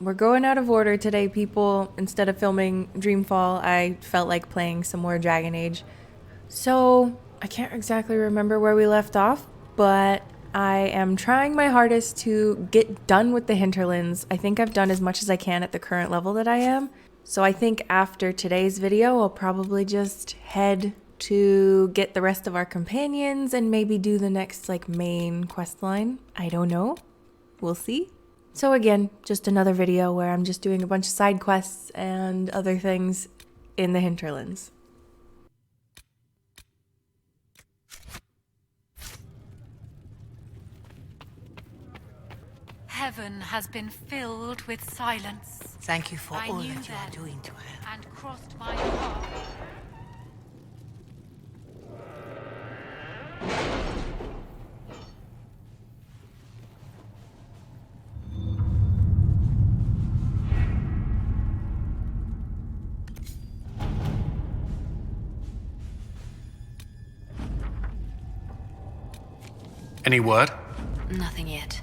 we're going out of order today, people. Instead of filming Dreamfall, I felt like playing some more Dragon Age. So, I can't exactly remember where we left off, but I am trying my hardest to get done with the hinterlands. I think I've done as much as I can at the current level that I am. So I think after today's video, I'll probably just head to get the rest of our companions and maybe do the next main quest line. I don't know. We'll see. So again, just another video where I'm just doing a bunch of side quests and other things in the hinterlands. Heaven has been filled with silence. Thank you for I all knew that you that are doing to her. and crossed my path. Any word? Nothing yet.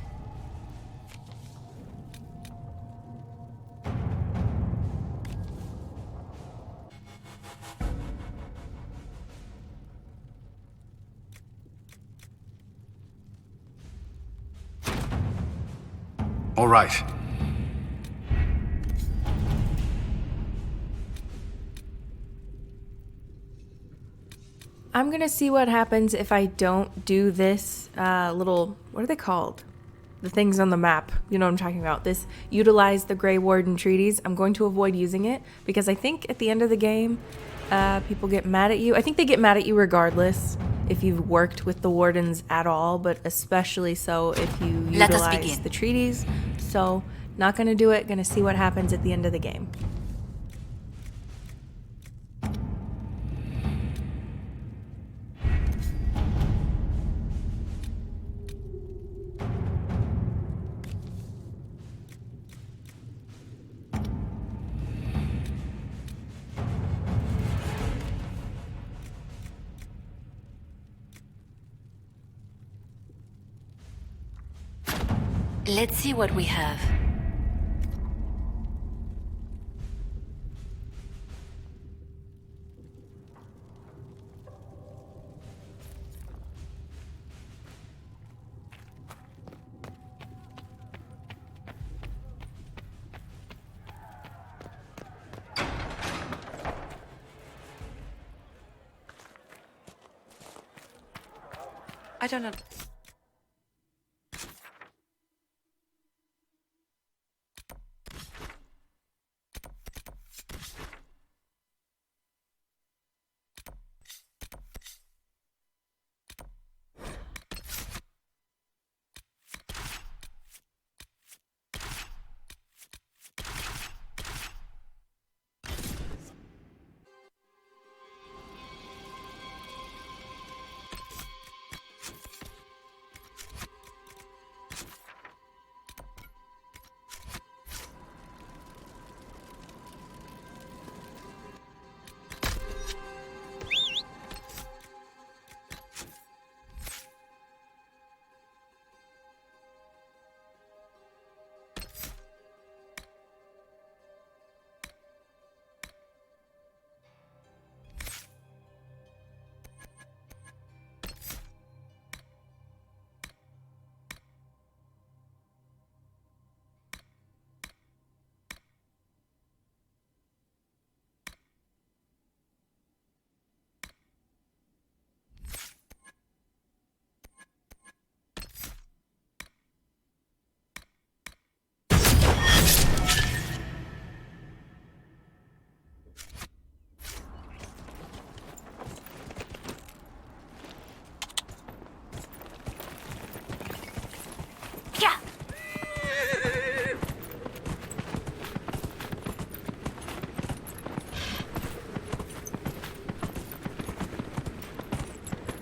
All right. I'm gonna see what happens if I don't do this little, what are they called? The things on the map, you know what I'm talking about. This utilize the Grey Warden treaties. I'm going to avoid using it because I think at the end of the game, people get mad at you. I think they get mad at you regardless if you've worked with the Wardens at all, but especially so if you utilize the treaties. So, not gonna do it, gonna see what happens at the end of the game. Let's see what we have. I don't know.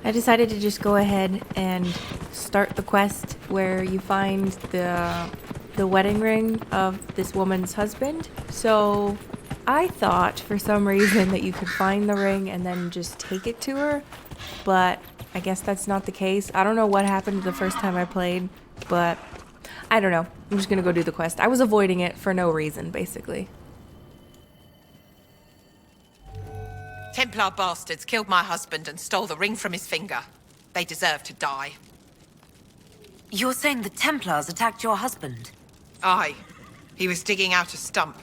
I decided to just go ahead and start the quest where you find the wedding ring of this woman's husband. So I thought for some reason that you could find the ring and then just take it to her, but I guess that's not the case. I don't know what happened the first time I played, but I don't know. I'm just gonna go do the quest. I was avoiding it for no reason, basically. Templar bastards killed my husband and stole the ring from his finger. They deserve to die. You're saying the Templars attacked your husband? Aye. He was digging out a stump.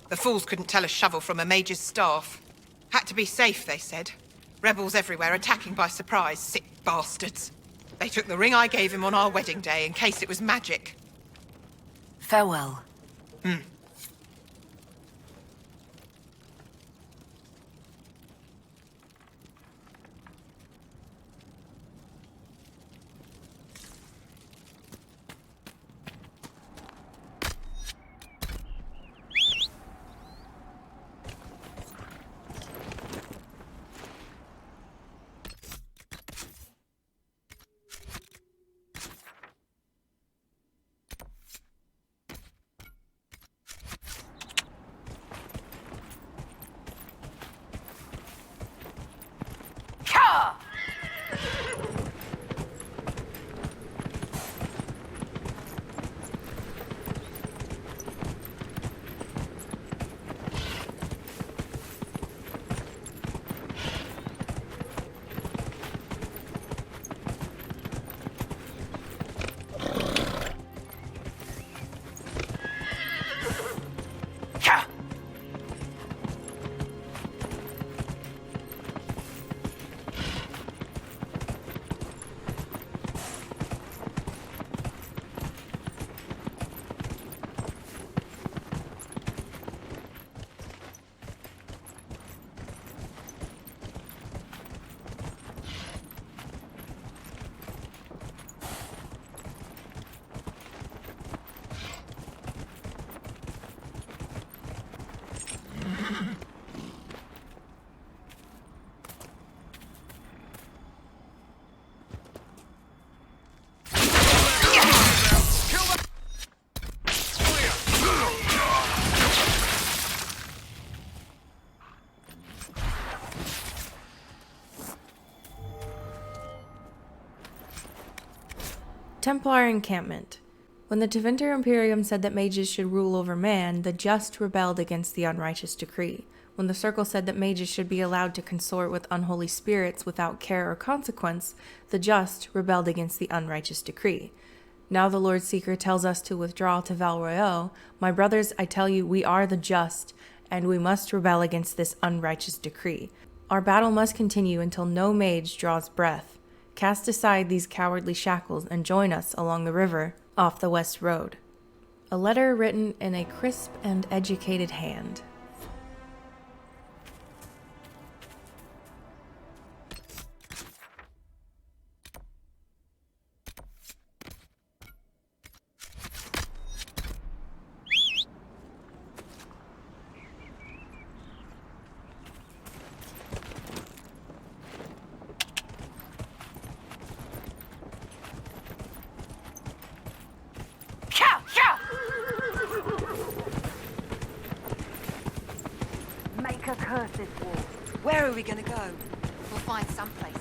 The fools couldn't tell a shovel from a mage's staff. Had to be safe, they said. Rebels everywhere attacking by surprise, sick bastards. They took the ring I gave him on our wedding day in case it was magic. Farewell. Templar encampment. When the Tevinter Imperium said that mages should rule over man, the just rebelled against the unrighteous decree. When the Circle said that mages should be allowed to consort with unholy spirits without care or consequence, the just rebelled against the unrighteous decree. Now the Lord Seeker tells us to withdraw to Val Royeaux. My brothers, I tell you, we are the just, and we must rebel against this unrighteous decree. Our battle must continue until no mage draws breath. Cast aside these cowardly shackles and join us along the river off the West Road. A letter written in a crisp and educated hand. Make a curse this war. Where are we gonna go? We'll find someplace.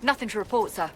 Nothing to report, sir.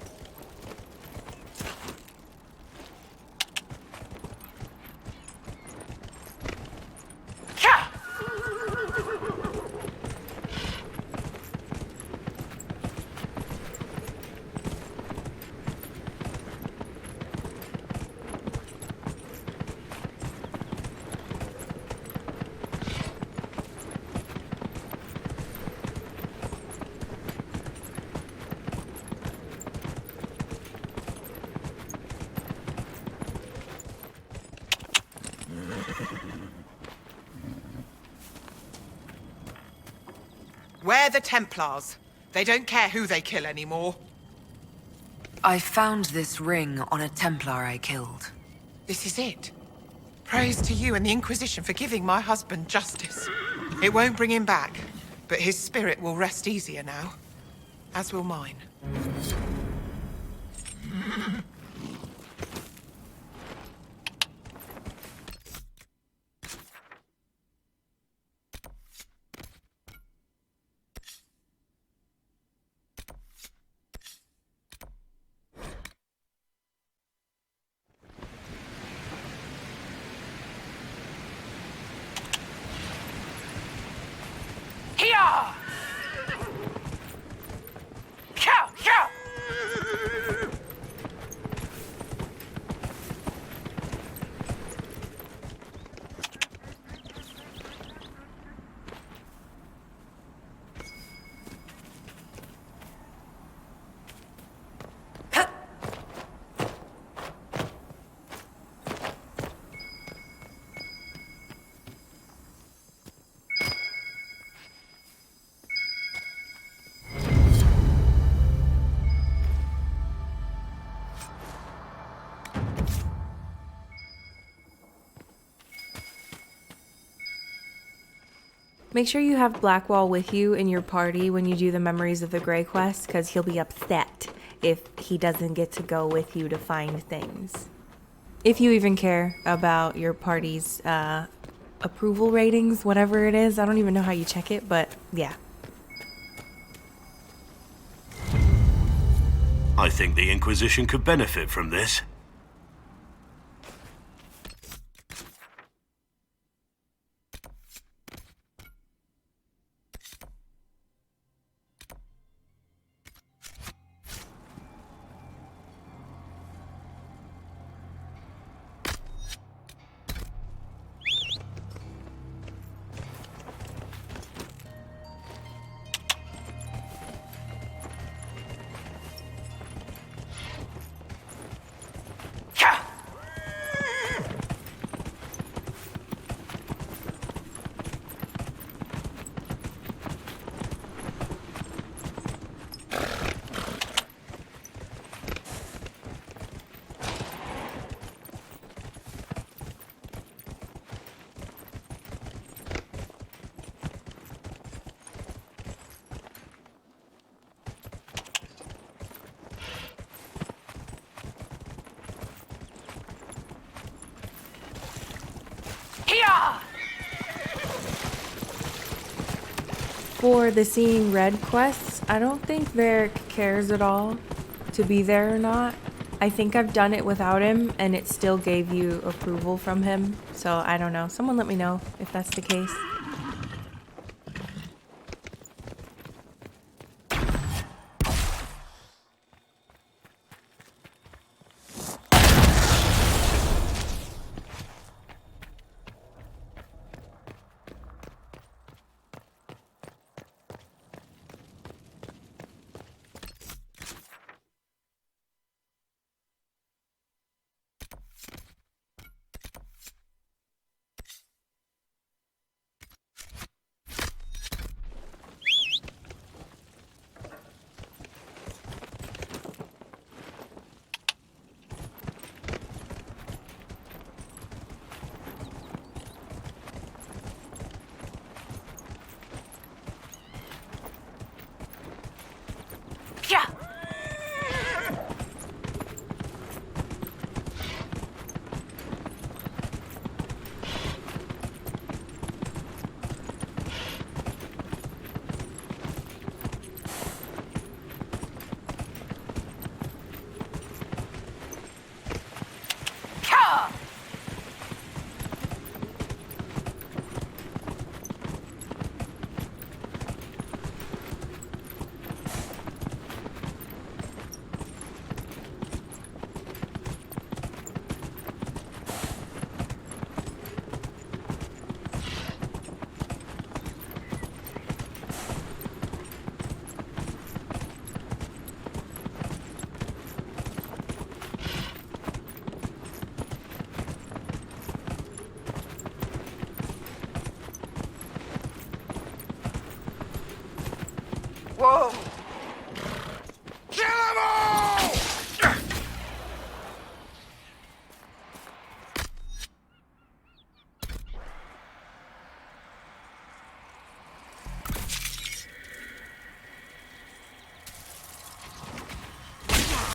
We're the Templars. They don't care who they kill anymore. I found this ring on a Templar I killed. This is it. Praise to you and the Inquisition for giving my husband justice. It won't bring him back, but his spirit will rest easier now. As will mine. Make sure you have Blackwall with you in your party when you do the Memories of the Grey quest, because he'll be upset if he doesn't get to go with you to find things. If you even care about your party's approval ratings, whatever it is. I don't even know how you check it, but yeah. I think the Inquisition could benefit from this. For the Seeing Red quests, I don't think Varric cares at all to be there or not. I think I've done it without him and it still gave you approval from him. So I don't know. Someone let me know if that's the case.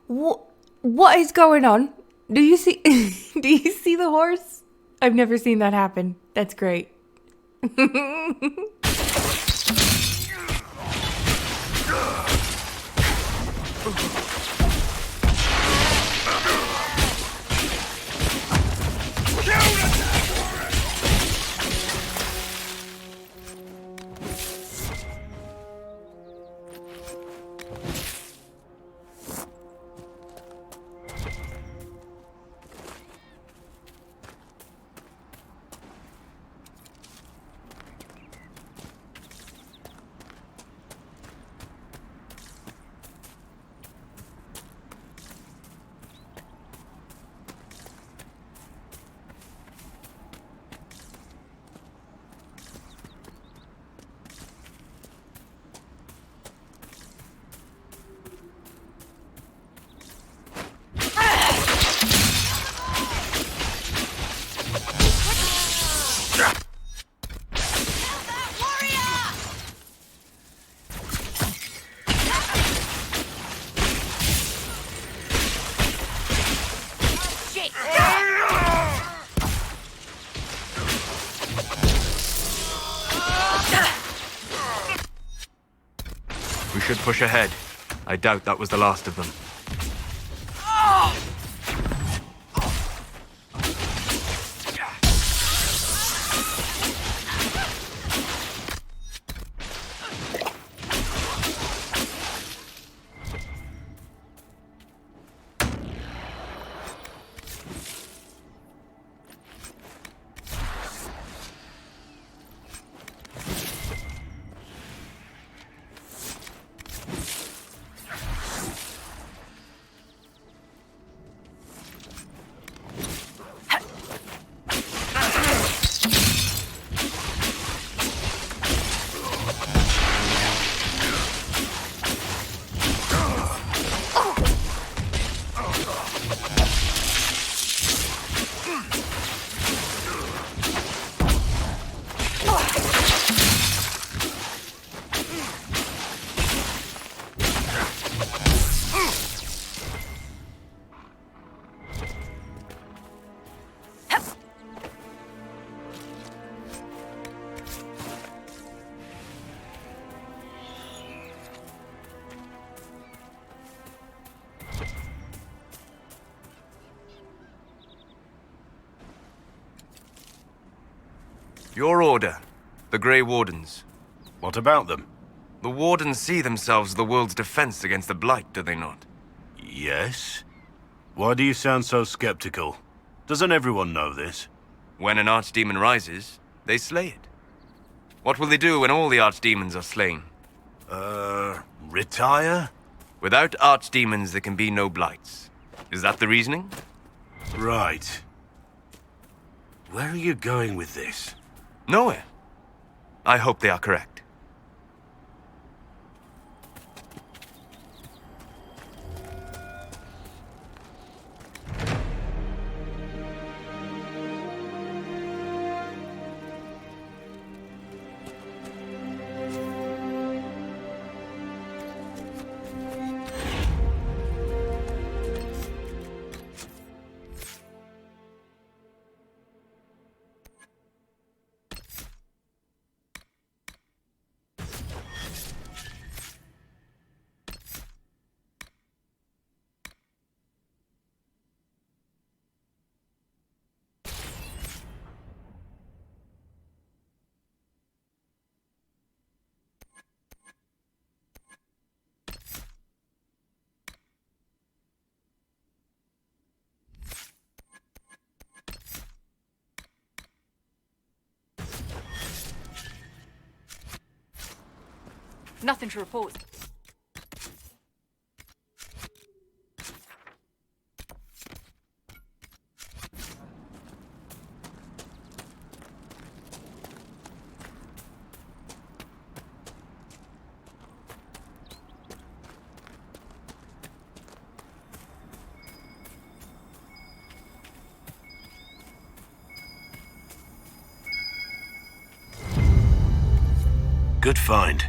What is going on? Do you see do you see the horse? I've never seen that happen. That's great. We should push ahead. I doubt that was the last of them. Your order, the Grey Wardens. What about them? The Wardens see themselves the world's defense against the Blight, do they not? Yes? Why do you sound so skeptical? Doesn't everyone know this? When an archdemon rises, they slay it. What will they do when all the archdemons are slain? Retire? Without archdemons, there can be no Blights. Is that the reasoning? Right. Where are you going with this? Nowhere. I hope they are correct. Nothing to report. Good find.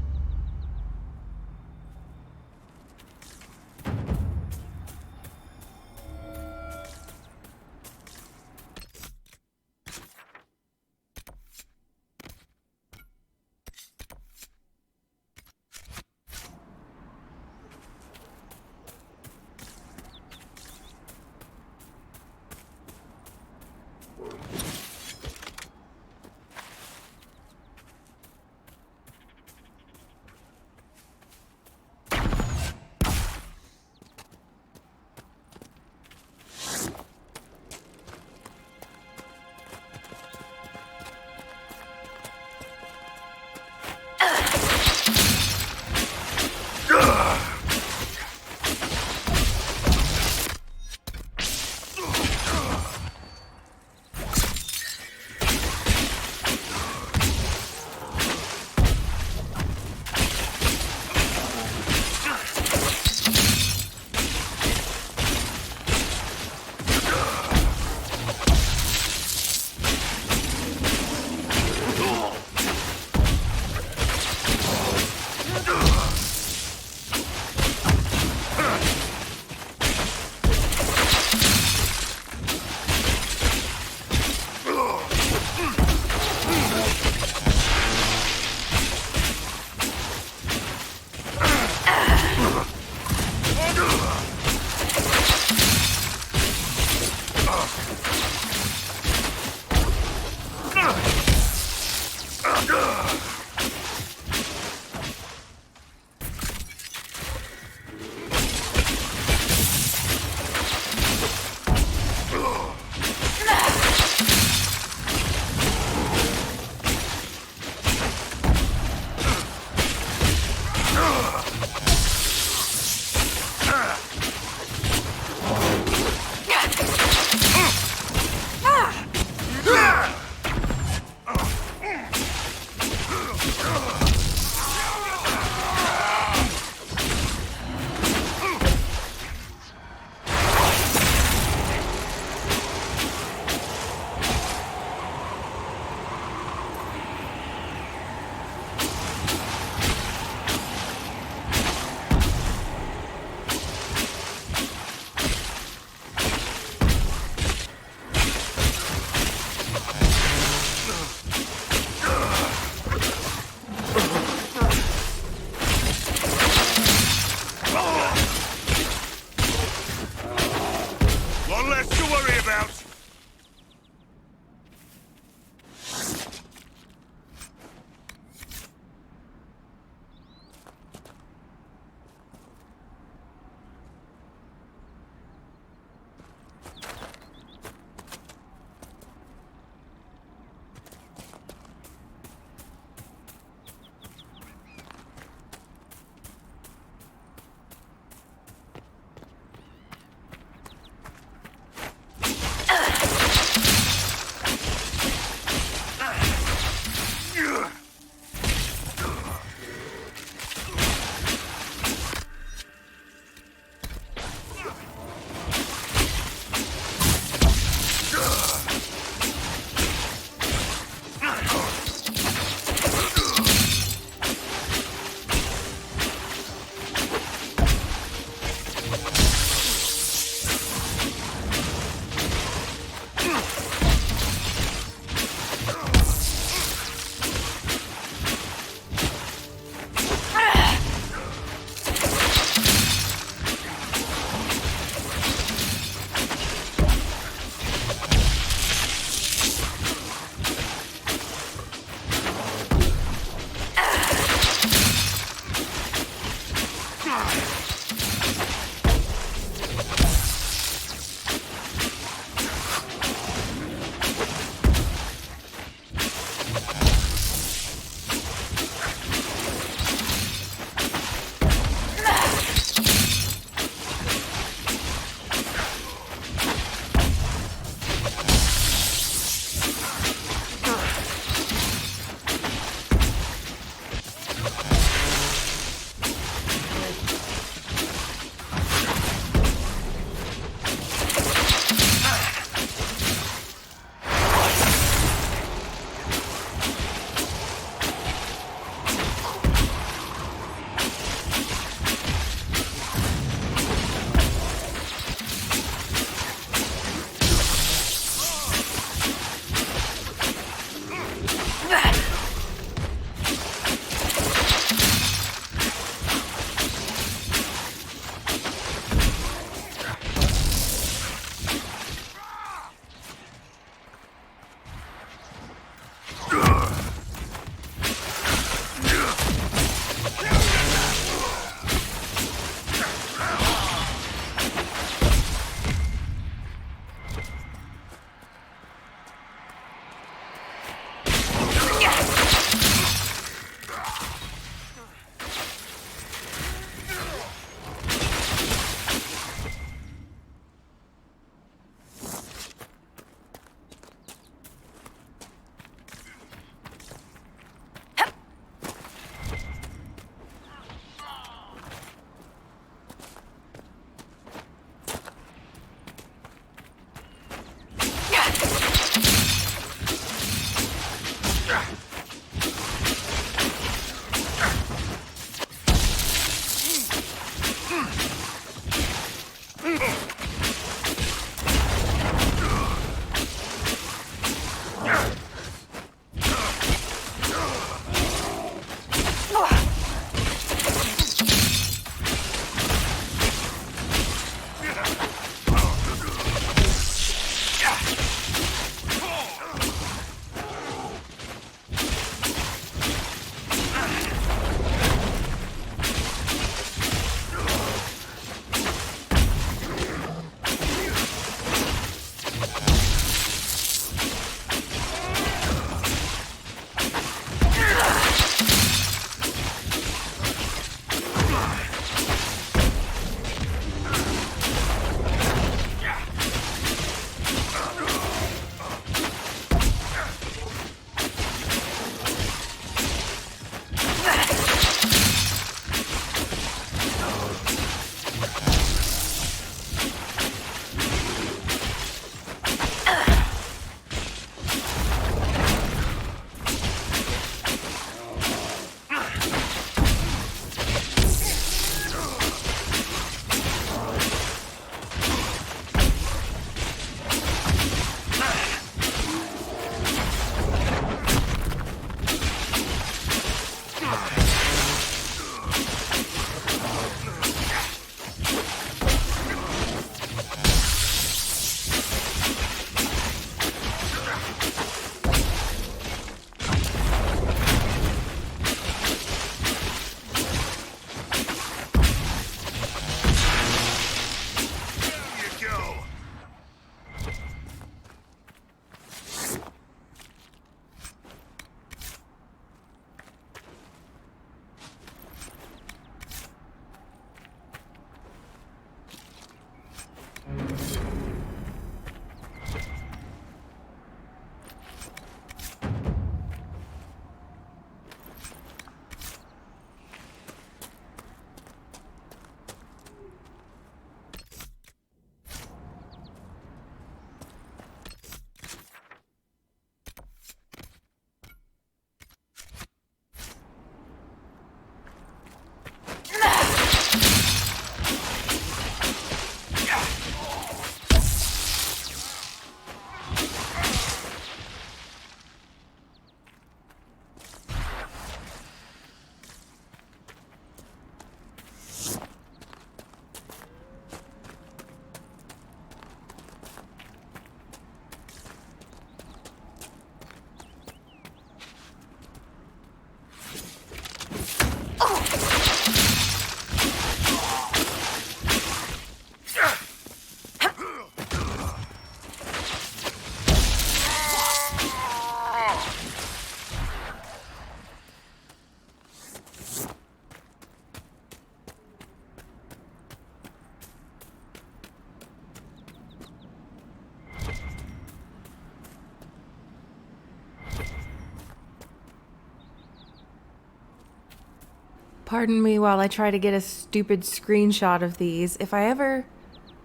Pardon me while I try to get a stupid screenshot of these. If I ever,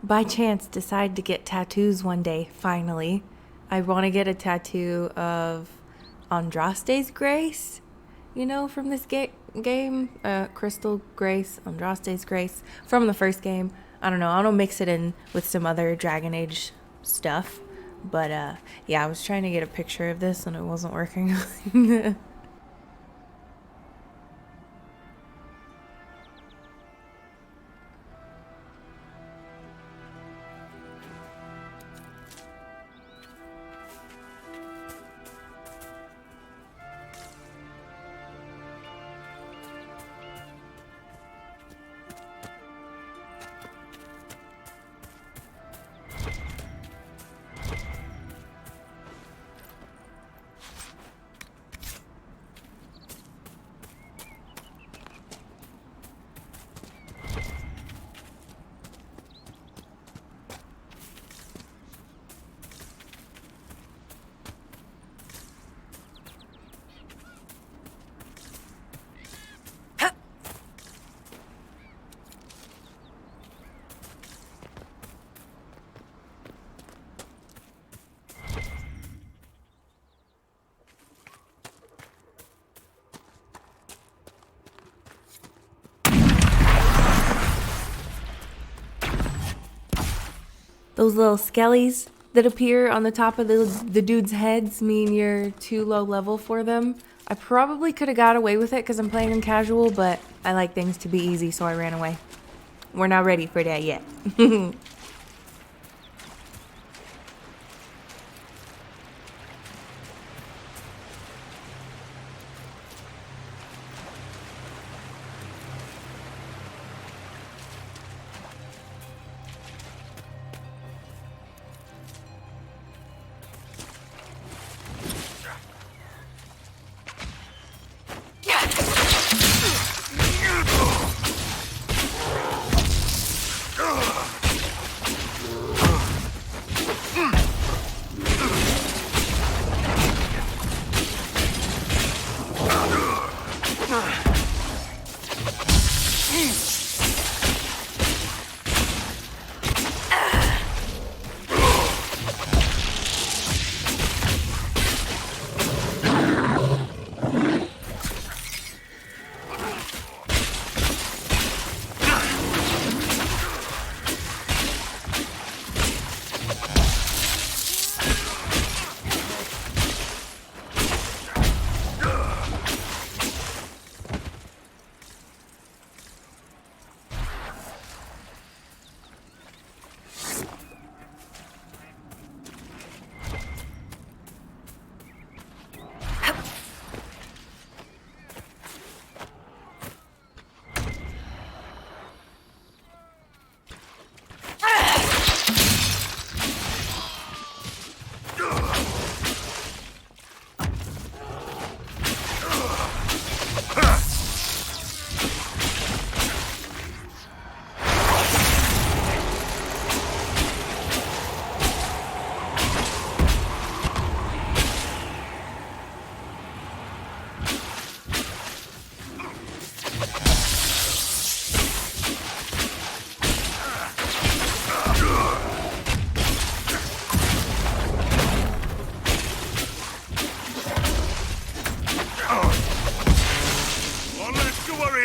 by chance, decide to get tattoos one day, finally, I want to get a tattoo of Andraste's Grace, you know, from this game, Crystal Grace, Andraste's Grace, from the first game. I don't know, I want to mix it in with some other Dragon Age stuff, but yeah, I was trying to get a picture of this and it wasn't working. Those little skellies that appear on the top of the dude's heads mean you're too low level for them. I probably could have got away with it because I'm playing in casual, but I like things to be easy, so I ran away. We're not ready for that yet.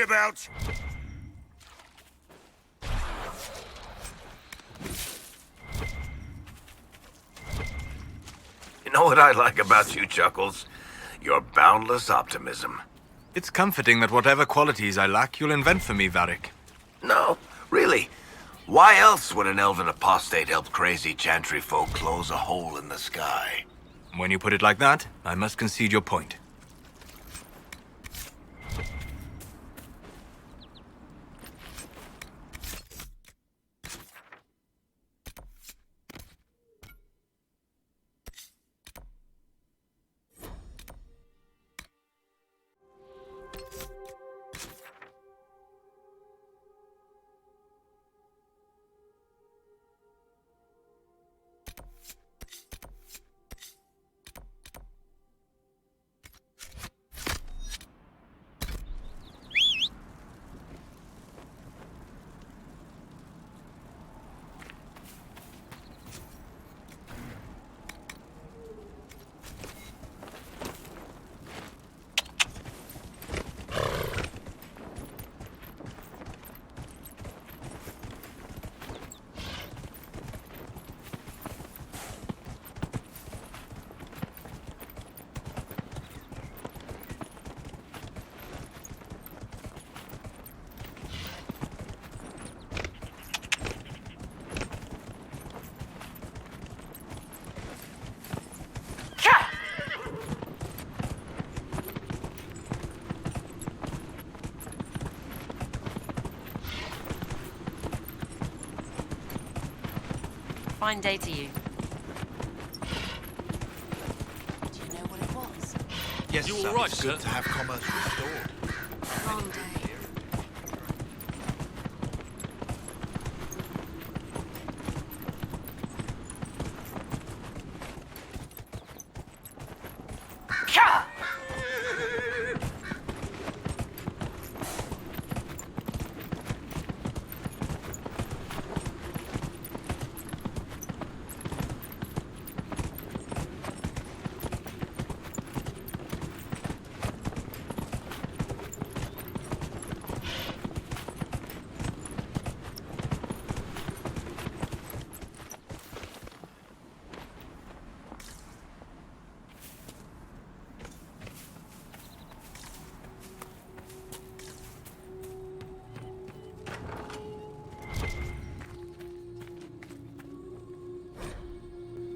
about? You know what I like about you, Chuckles? Your boundless optimism. It's comforting that whatever qualities I lack, you'll invent for me, Varric. No, really. Why else would an elven apostate help crazy chantry folk close a hole in the sky? When you put it like that, I must concede your point. Fine day to you. Do you know what it was? Yes, You sir. all right, It's good sir? to have commerce restored. Long day.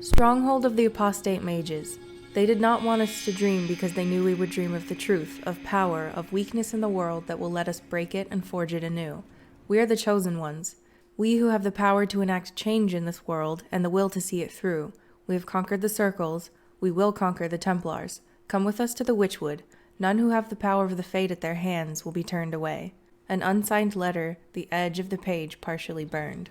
Stronghold of the Apostate Mages. They did not want us to dream because they knew we would dream of the truth, of power, of weakness in the world that will let us break it and forge it anew. We are the chosen ones. We who have the power to enact change in this world and the will to see it through. We have conquered the circles. We will conquer the Templars. Come with us to the Witchwood. None who have the power of the fate at their hands will be turned away. An unsigned letter, the edge of the page partially burned.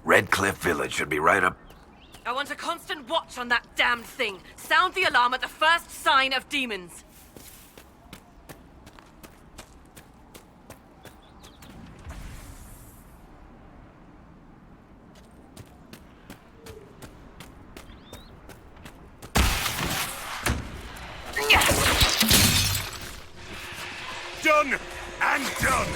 Redcliffe Village should be right up. I want a constant watch on that damned thing. Sound the alarm at the first sign of demons. Done and done!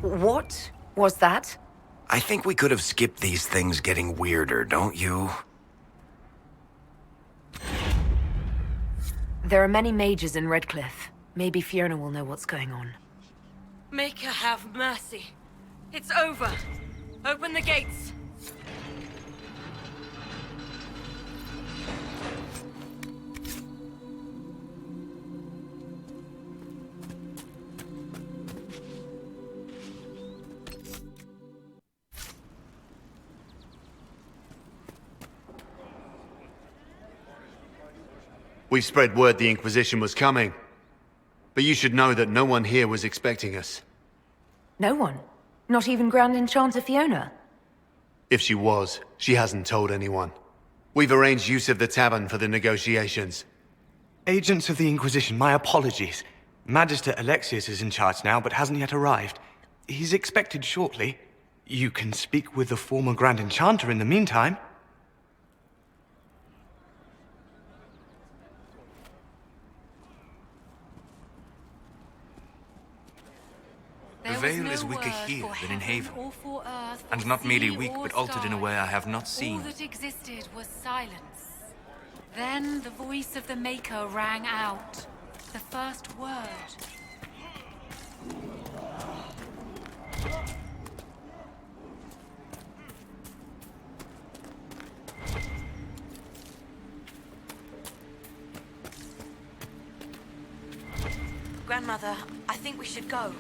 What was that? I think we could have skipped these things getting weirder, don't you? There are many mages in Redcliffe. Maybe Fiona will know what's going on. Make her have mercy. It's over. Open the gates. We spread word the Inquisition was coming. But you should know that no one here was expecting us. No one? Not even Grand Enchanter Fiona? If she was, she hasn't told anyone. We've arranged use of the tavern for the negotiations. Agents of the Inquisition, my apologies. Magister Alexius is in charge now, but hasn't yet arrived. He's expected shortly. You can speak with the former Grand Enchanter in the meantime. Vale is weaker here than in Haven. And not merely weak, but altered in a way I have not seen. All that existed was silence. Then the voice of the Maker rang out. The first word. Grandmother, I think we should go.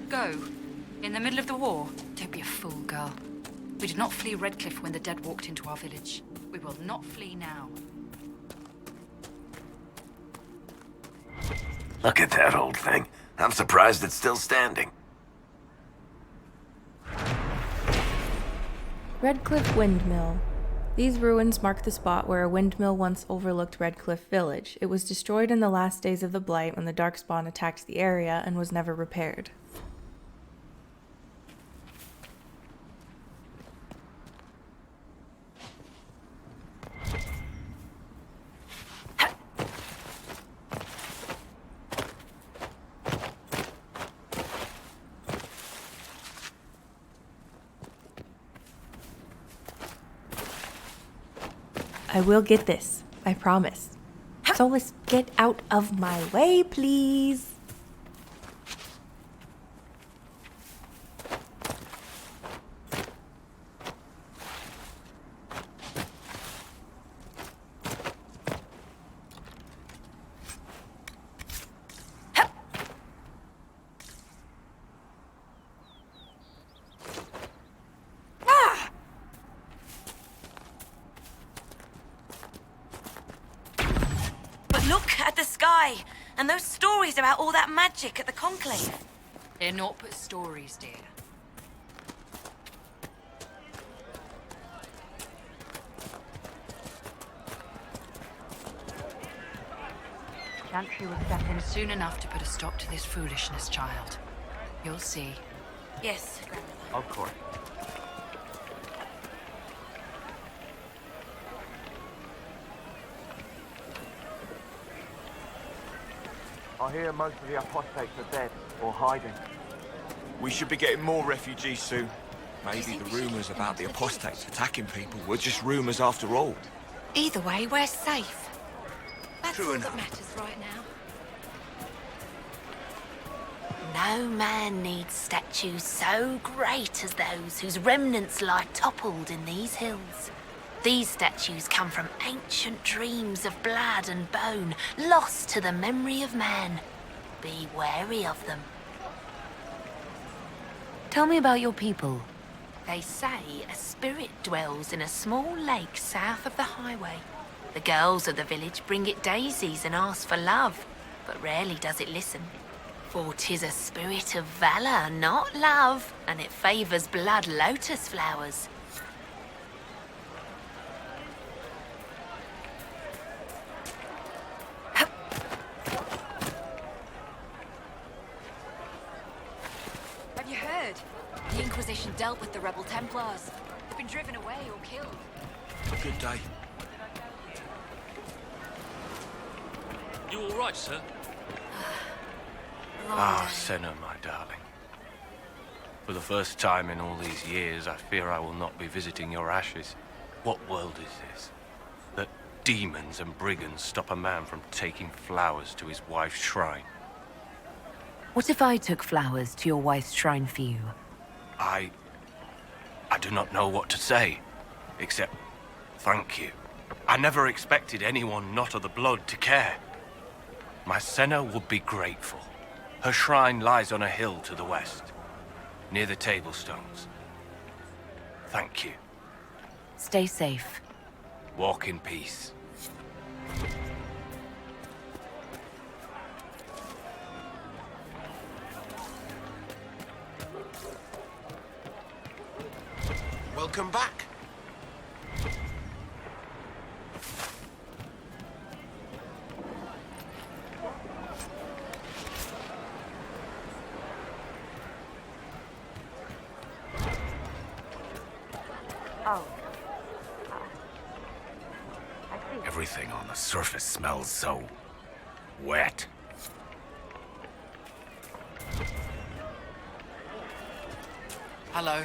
Go. In the middle of the war? Don't be a fool, girl. We did not flee Redcliffe when the dead walked into our village. We will not flee now. Look at that old thing. I'm surprised it's still standing. Redcliffe Windmill. These ruins mark the spot where a windmill once overlooked Redcliffe village. It was destroyed in the last days of the Blight when the Darkspawn attacked the area and was never repaired. I will get this. I promise. Solus, get out of my way, please. Look at the sky, and those stories about all that magic at the Conclave. They're naught but stories, dear. Chantry will step in soon enough to put a stop to this foolishness, child. You'll see. Yes, Grandmother. Of course. I hear most of the apostates are dead or hiding. We should be getting more refugees soon. Maybe the rumors about the apostates attacking people were just rumors after all. Either way, we're safe. That's True all enough. that matters right now. No man needs statues so great as those whose remnants lie toppled in these hills. These statues come from ancient dreams of blood and bone, lost to the memory of man. Be wary of them. Tell me about your people. They say a spirit dwells in a small lake south of the highway. The girls of the village bring it daisies and ask for love, but rarely does it listen. For 'tis a spirit of valor, not love, and it favors blood lotus flowers. Have you heard? The Inquisition dealt with the rebel Templars. They've been driven away or killed. Good day. You all right, sir? Senna, my darling. For the first time in all these years, I fear I will not be visiting your ashes. What world is this? That demons and brigands stop a man from taking flowers to his wife's shrine? What if I took flowers to your wife's shrine for you? I do not know what to say, except thank you. I never expected anyone not of the blood to care. My Senna would be grateful. Her shrine lies on a hill to the west, near the tablstones. Thank you. Stay safe. Walk in peace. Welcome back. Everything on the surface smells so wet. Hello.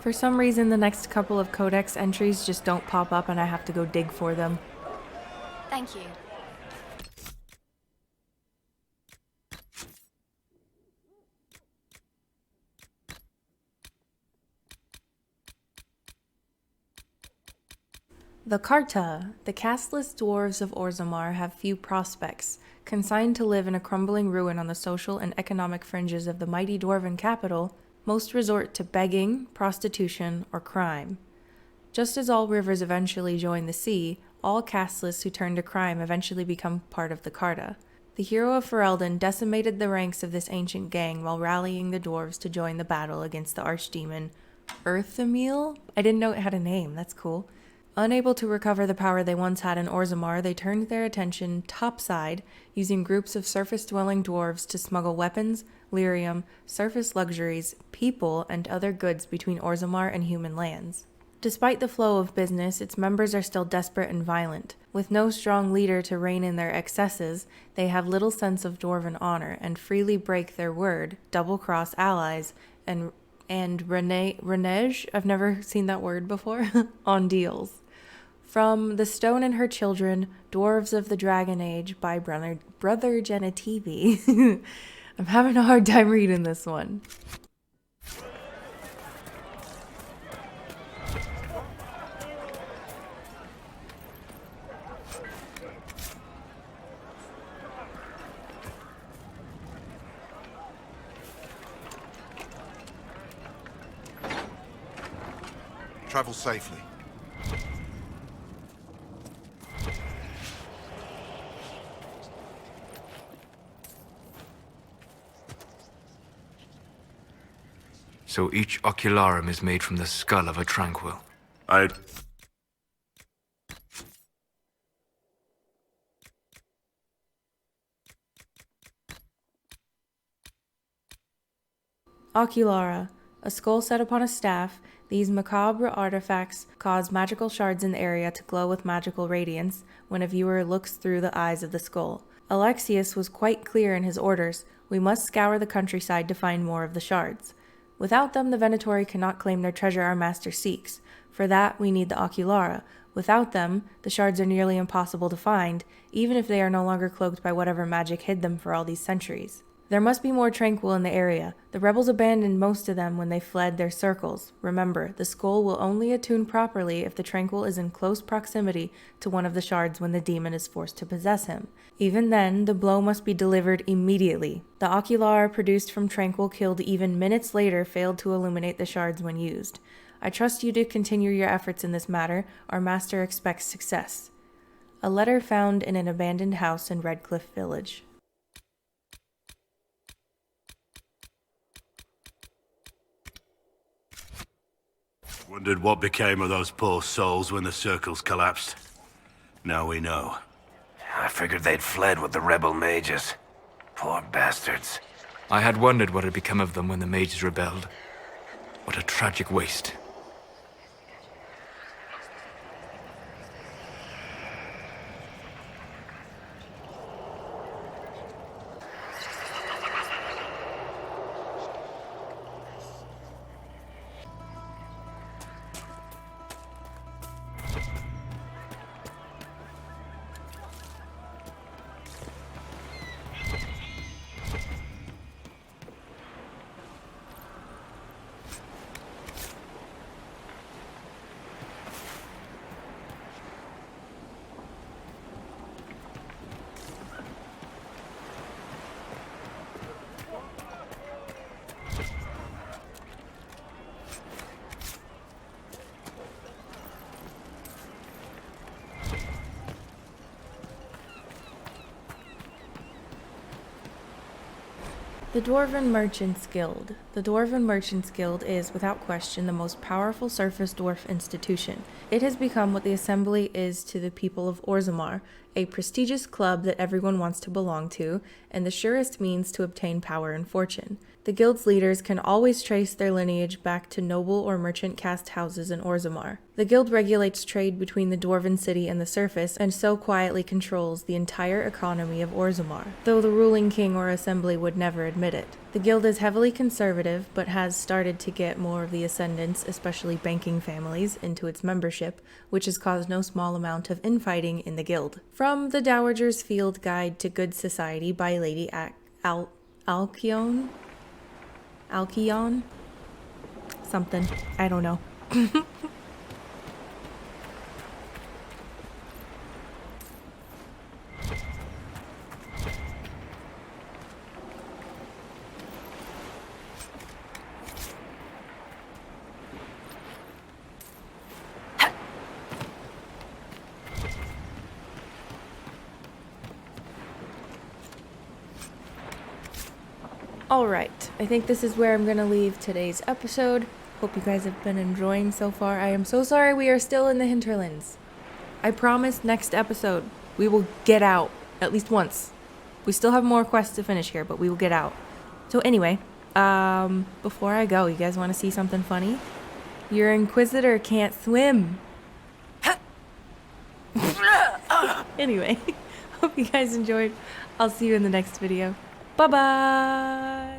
For some reason, the next couple of codex entries just don't pop up and I have to go dig for them. Thank you. The Carta. The casteless dwarves of Orzammar have few prospects. Consigned to live in a crumbling ruin on the social and economic fringes of the mighty dwarven capital, most resort to begging, prostitution, or crime. Just as all rivers eventually join the sea, all casteless who turn to crime eventually become part of the Carta. The hero of Ferelden decimated the ranks of this ancient gang while rallying the dwarves to join the battle against the archdemon Earthamil? I didn't know it had a name, that's cool. Unable to recover the power they once had in Orzammar, they turned their attention topside, using groups of surface-dwelling dwarves to smuggle weapons, lyrium, surface luxuries, people, and other goods between Orzammar and human lands. Despite the flow of business, its members are still desperate and violent. With no strong leader to rein in their excesses, they have little sense of dwarven honor and freely break their word, double-cross allies, and renege, I've never seen that word before, on deals. From The Stone and Her Children, Dwarves of the Dragon Age by Brother Genetivi. I'm having a hard time reading this one. Travel safely. So each ocularum is made from the skull of a tranquil. Oculara. A skull set upon a staff, these macabre artifacts cause magical shards in the area to glow with magical radiance when a viewer looks through the eyes of the skull. Alexius was quite clear in his orders: we must scour the countryside to find more of the shards. Without them, the Venatori cannot claim their treasure our master seeks. For that, we need the Oculara. Without them, the shards are nearly impossible to find, even if they are no longer cloaked by whatever magic hid them for all these centuries. There must be more tranquil in the area. The rebels abandoned most of them when they fled their circles. Remember, the skull will only attune properly if the tranquil is in close proximity to one of the shards when the demon is forced to possess him. Even then, the blow must be delivered immediately. The ocular produced from tranquil killed even minutes later failed to illuminate the shards when used. I trust you to continue your efforts in this matter. Our master expects success. A letter found in an abandoned house in Redcliffe village. Wondered what became of those poor souls when the circles collapsed. Now we know. I figured they'd fled with the rebel mages. Poor bastards. I had wondered what had become of them when the mages rebelled. What a tragic waste. The Dwarven Merchants Guild. The Dwarven Merchants Guild is, without question, the most powerful surface dwarf institution. It has become what the Assembly is to the people of Orzammar, a prestigious club that everyone wants to belong to, and the surest means to obtain power and fortune. The guild's leaders can always trace their lineage back to noble or merchant caste houses in Orzammar. The guild regulates trade between the dwarven city and the surface, and so quietly controls the entire economy of Orzammar, though the ruling king or assembly would never admit it. The guild is heavily conservative, but has started to get more of the ascendants, especially banking families, into its membership, which has caused no small amount of infighting in the guild. From the Dowager's Field Guide to Good Society by Lady Alcyone? Something. I don't know. Alright, I think this is where I'm gonna leave today's episode. Hope you guys have been enjoying so far. I am so sorry we are still in the hinterlands. I promise next episode we will get out, at least once. We still have more quests to finish here, but we will get out. So anyway, before I go, you guys want to see something funny? Your Inquisitor can't swim. Anyway, hope you guys enjoyed. I'll see you in the next video. Bye-bye!